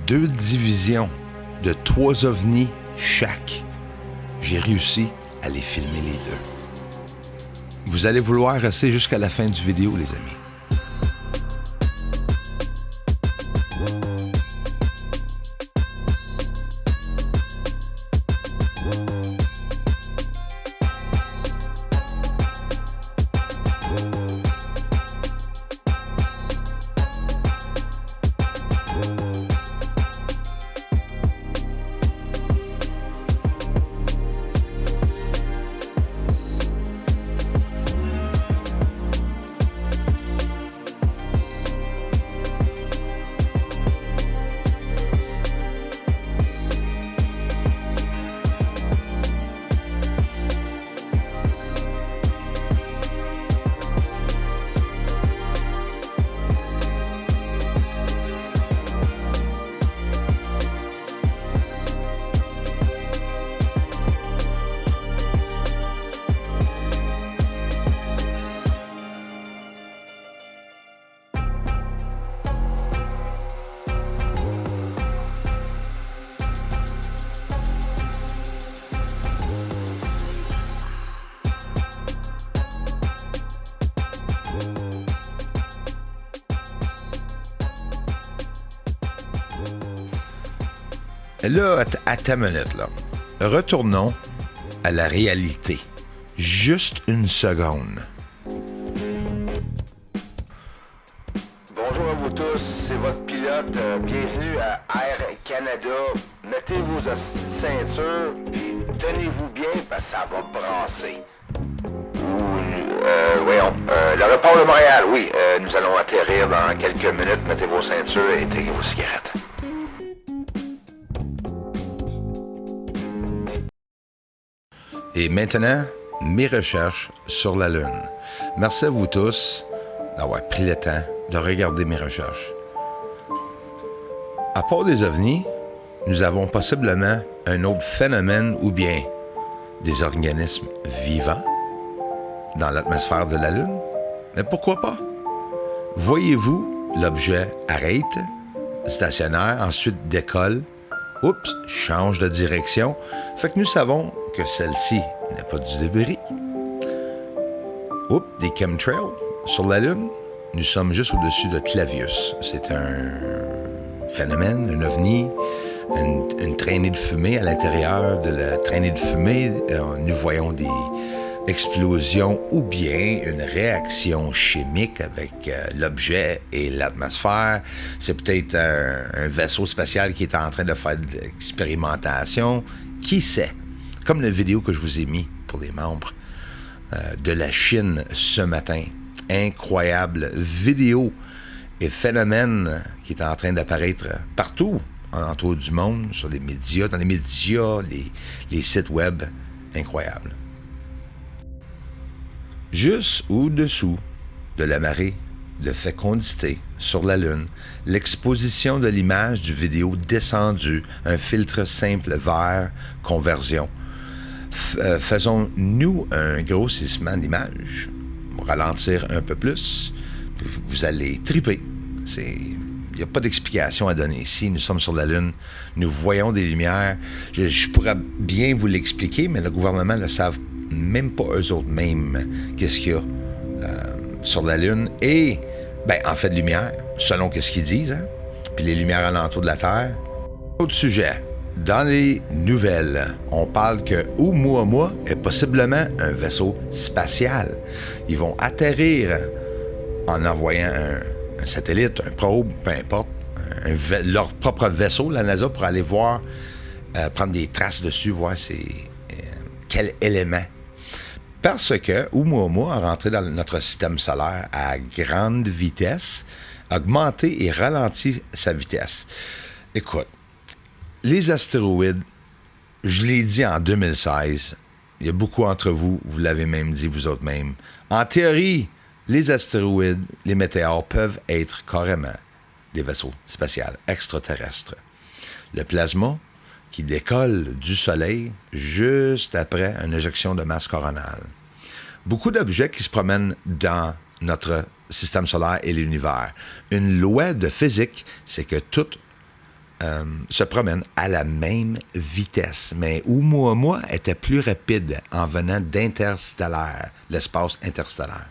2 divisions de 3 ovnis chaque. J'ai réussi à les filmer les deux. Vous allez vouloir rester jusqu'à la fin du vidéo, les amis. Là, à ta minute, là. Retournons à la réalité. Juste une seconde. Bonjour à vous tous, c'est votre pilote. Bienvenue à Air Canada. Mettez vos ceintures et tenez-vous bien parce que ça va brasser. Voyons. L'aéroport de Montréal, oui. Nous allons atterrir dans quelques minutes. Mettez vos ceintures et éteignez vos cigarettes. Et maintenant, mes recherches sur la Lune. Merci à vous tous d'avoir pris le temps de regarder mes recherches. À part des ovnis, nous avons possiblement un autre phénomène ou bien des organismes vivants dans l'atmosphère de la Lune. Mais pourquoi pas? Voyez-vous, l'objet arrête, stationnaire, ensuite décolle, oups, change de direction. Fait que nous savons que celle-ci n'a pas du débris. Oups, des chemtrails sur la Lune. Nous sommes juste au-dessus de Clavius. C'est un phénomène, un ovni, une traînée de fumée. À l'intérieur de la traînée de fumée, nous voyons des explosions ou bien une réaction chimique avec l'objet et l'atmosphère. C'est peut-être un vaisseau spatial qui est en train de faire de l'expérimentation. Qui sait? Comme la vidéo que je vous ai mis pour les membres de la Chine ce matin. Incroyable vidéo et phénomène qui est en train d'apparaître partout autour du monde, sur les médias, dans les médias, les sites web. Incroyable. Juste au-dessous de la marée de fécondité sur la Lune, l'exposition de l'image du vidéo descendu, un filtre simple vert, conversion. Faisons-nous un grossissement d'image, ralentir un peu plus, puis vous allez triper. Il n'y a pas d'explication à donner ici. Nous sommes sur la Lune, nous voyons des lumières. Je pourrais bien vous l'expliquer, mais le gouvernement ne le savent même pas eux autres mêmes qu'est-ce qu'il y a sur la Lune. Et, en fait, de lumière, selon ce qu'ils disent, hein? Puis les lumières alentour de la Terre. Autre sujet. Dans les nouvelles, on parle que Oumuamua est possiblement un vaisseau spatial. Ils vont atterrir en envoyant un satellite, un probe, peu importe, leur propre vaisseau, la NASA, pour aller voir, prendre des traces dessus, voir quel élément. Parce que Oumuamua a rentré dans notre système solaire à grande vitesse, augmenté et ralenti sa vitesse. Écoute, les astéroïdes, je l'ai dit en 2016, il y a beaucoup d'entre vous, vous l'avez même dit vous autres même. En théorie, les astéroïdes, les météores peuvent être carrément des vaisseaux spatiaux extraterrestres. Le plasma qui décolle du Soleil juste après une éjection de masse coronale. Beaucoup d'objets qui se promènent dans notre système solaire et l'univers. Une loi de physique, c'est que tout se promènent à la même vitesse, mais Oumuamua était plus rapide en venant d'interstellaire, l'espace interstellaire.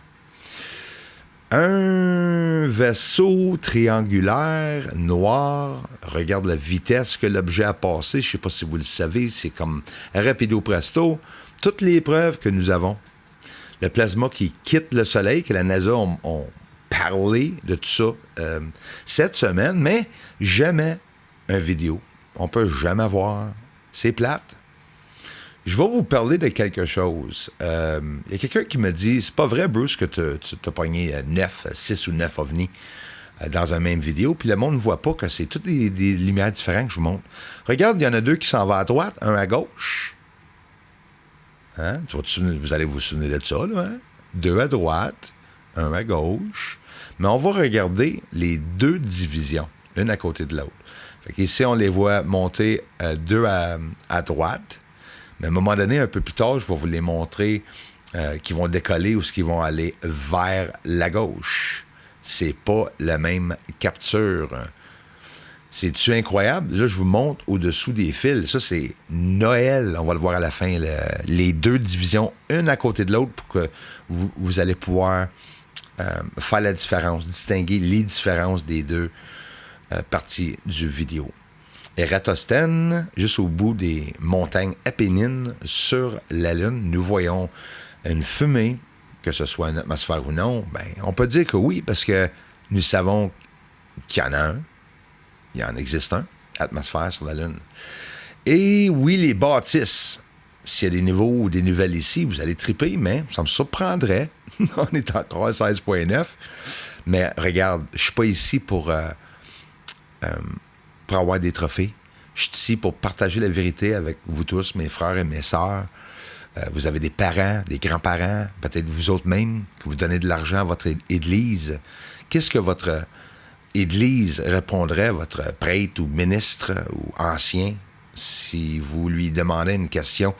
Un vaisseau triangulaire noir regarde la vitesse que l'objet a passé. Je ne sais pas si vous le savez, c'est comme rapido presto. Toutes les preuves que nous avons. Le plasma qui quitte le Soleil, que la NASA ont parlé de tout ça cette semaine, mais jamais un vidéo. On peut jamais voir. C'est plate. Je vais vous parler de quelque chose. Il y a quelqu'un qui me dit, c'est pas vrai, Bruce, que tu as pogné 6 ou 9 ovnis dans une même vidéo, puis le monde ne voit pas que c'est toutes des lumières différentes que je vous montre. Regarde, il y en a 2 qui s'en vont à droite, un à gauche. Hein? Vous allez vous souvenir de ça, là, hein? 2 à droite, un à gauche. Mais on va regarder les 2 divisions, une à côté de l'autre. Fait qu'ici, on les voit monter 2 à droite. Mais à un moment donné, un peu plus tard, je vais vous les montrer qui vont décoller ou qui vont aller vers la gauche. C'est pas la même capture. C'est-tu incroyable? Là, je vous montre au-dessous des fils. Ça, c'est Noël. On va le voir à la fin. Les 2 divisions, une à côté de l'autre, pour que vous allez pouvoir faire la différence, distinguer les différences des 2 parties du vidéo. Eratosthène, juste au bout des montagnes Apennines, sur la Lune, nous voyons une fumée, que ce soit une atmosphère ou non. Ben, on peut dire que oui, parce que nous savons qu'il y en a un. Il y en existe un, atmosphère sur la Lune. Et oui, les bâtisses. S'il y a des niveaux ou des nouvelles ici, vous allez triper, mais ça me surprendrait. On est encore à 16.9. Mais regarde, je ne suis pas ici pour avoir des trophées. Je suis ici pour partager la vérité avec vous tous, mes frères et mes sœurs. Vous avez des parents, des grands-parents, peut-être vous autres même, que vous donnez de l'argent à votre église. Qu'est-ce que votre église répondrait, votre prêtre ou ministre ou ancien, si vous lui demandez une question?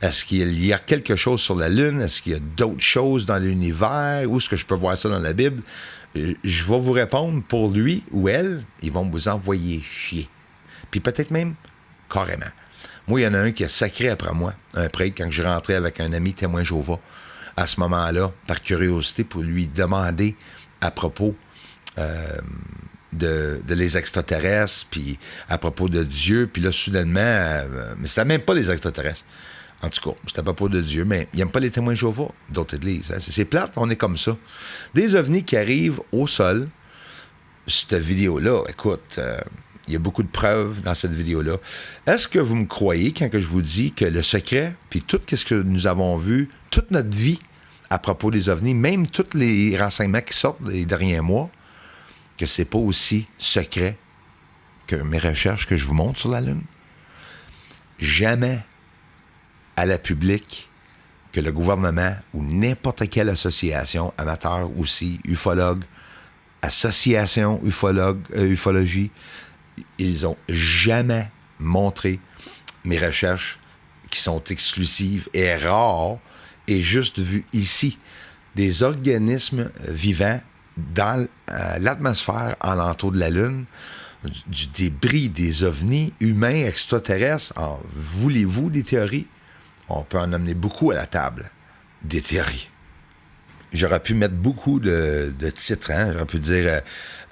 Est-ce qu'il y a quelque chose sur la Lune? Est-ce qu'il y a d'autres choses dans l'univers? Où est-ce que je peux voir ça dans la Bible? Je vais vous répondre pour lui ou elle. Ils vont vous envoyer chier. Puis peut-être même carrément. Moi, il y en a un qui a sacré après moi, un prêtre, quand je rentrais avec un ami témoin Jéhovah, à ce moment-là, par curiosité, pour lui demander à propos de les extraterrestres, puis à propos de Dieu. Puis là, soudainement, mais c'était même pas les extraterrestres. En tout cas, c'était à propos de Dieu, mais il n'aime pas les témoins Jéhovah d'autres églises. Hein. C'est plate, on est comme ça. Des ovnis qui arrivent au sol. Cette vidéo-là, écoute, il y a beaucoup de preuves dans cette vidéo-là. Est-ce que vous me croyez quand que je vous dis que le secret, puis tout ce que nous avons vu, toute notre vie à propos des ovnis, même tous les renseignements qui sortent des derniers mois, que c'est pas aussi secret que mes recherches que je vous montre sur la Lune? Jamais à la public que le gouvernement ou n'importe quelle association, amateur aussi, ufologue, association ufologie, ils ont jamais montré mes recherches qui sont exclusives et rares et juste vues ici. Des organismes vivants dans l'atmosphère alentour de la Lune, du débris des ovnis humains extraterrestres. Alors, voulez-vous des théories? On peut en amener beaucoup à la table, des théories. J'aurais pu mettre beaucoup de titres. Hein? J'aurais pu dire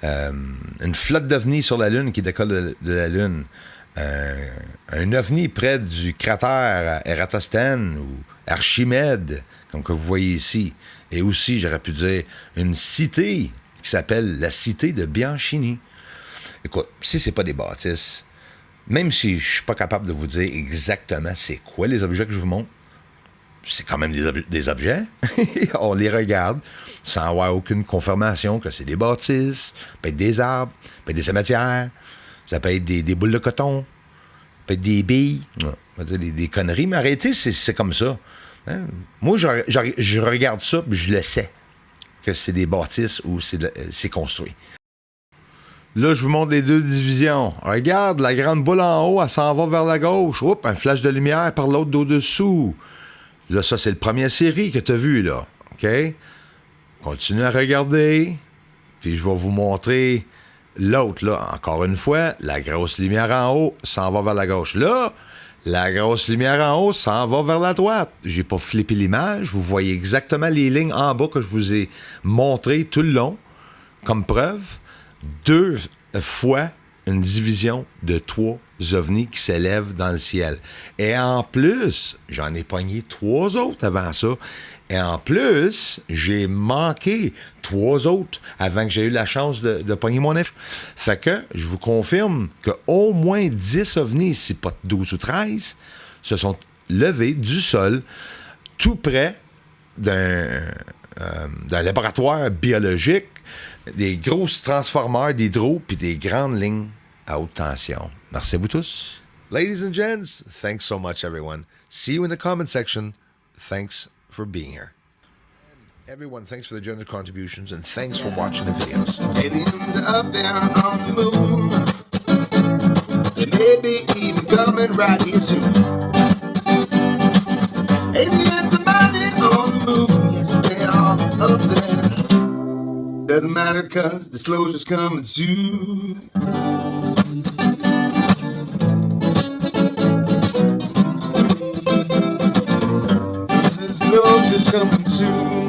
une flotte d'ovnis sur la Lune qui décolle de la Lune. Un ovni près du cratère Eratosthène ou Archimède, comme que vous voyez ici. Et aussi, j'aurais pu dire une cité qui s'appelle la cité de Bianchini. Écoute, si c'est pas des bâtisses, même si je suis pas capable de vous dire exactement c'est quoi les objets que je vous montre, c'est quand même des objets. On les regarde sans avoir aucune confirmation que c'est des bâtisses, ça peut être des arbres, ça peut être des cimetières, ça peut être des boules de coton, ça peut être des billes, on va dire des conneries, mais arrêtez, c'est comme ça. Hein? Moi, je regarde ça et je le sais que c'est des bâtisses ou c'est construit. Là, je vous montre les 2 divisions. Regarde, la grande boule en haut, elle s'en va vers la gauche. Oups, un flash de lumière par l'autre d'au-dessous. Là, ça, c'est la première série que tu as vue, là. OK? Continuez à regarder. Puis je vais vous montrer L'autre, là, encore une fois, la grosse lumière en haut s'en va vers la gauche. Là, la grosse lumière en haut s'en va vers la droite. J'ai pas flippé l'image. Vous voyez exactement les lignes en bas que je vous ai montrées tout le long, comme preuve. 2 fois une division de 3 ovnis qui s'élèvent dans le ciel. Et en plus, j'en ai pogné 3 autres avant ça. Et en plus, j'ai manqué 3 autres avant que j'ai eu la chance de pogner mon F. Fait que je vous confirme qu'au moins 10 ovnis, si pas 12 ou 13, se sont levés du sol tout près d'un laboratoire biologique, des grosses transformeurs d'hydro puis des grandes lignes à haute tension. Merci à vous tous. Ladies and gents, thanks so much, everyone. See you in the comment section. Thanks for being here. Everyone, thanks for the generous contributions and thanks for watching the videos. Aliens are up there on the moon. They may be even coming right here soon. Aliens are landing on the moon. Yes, they are up there. Doesn't matter 'cause disclosure's coming soon. Disclosure's coming soon.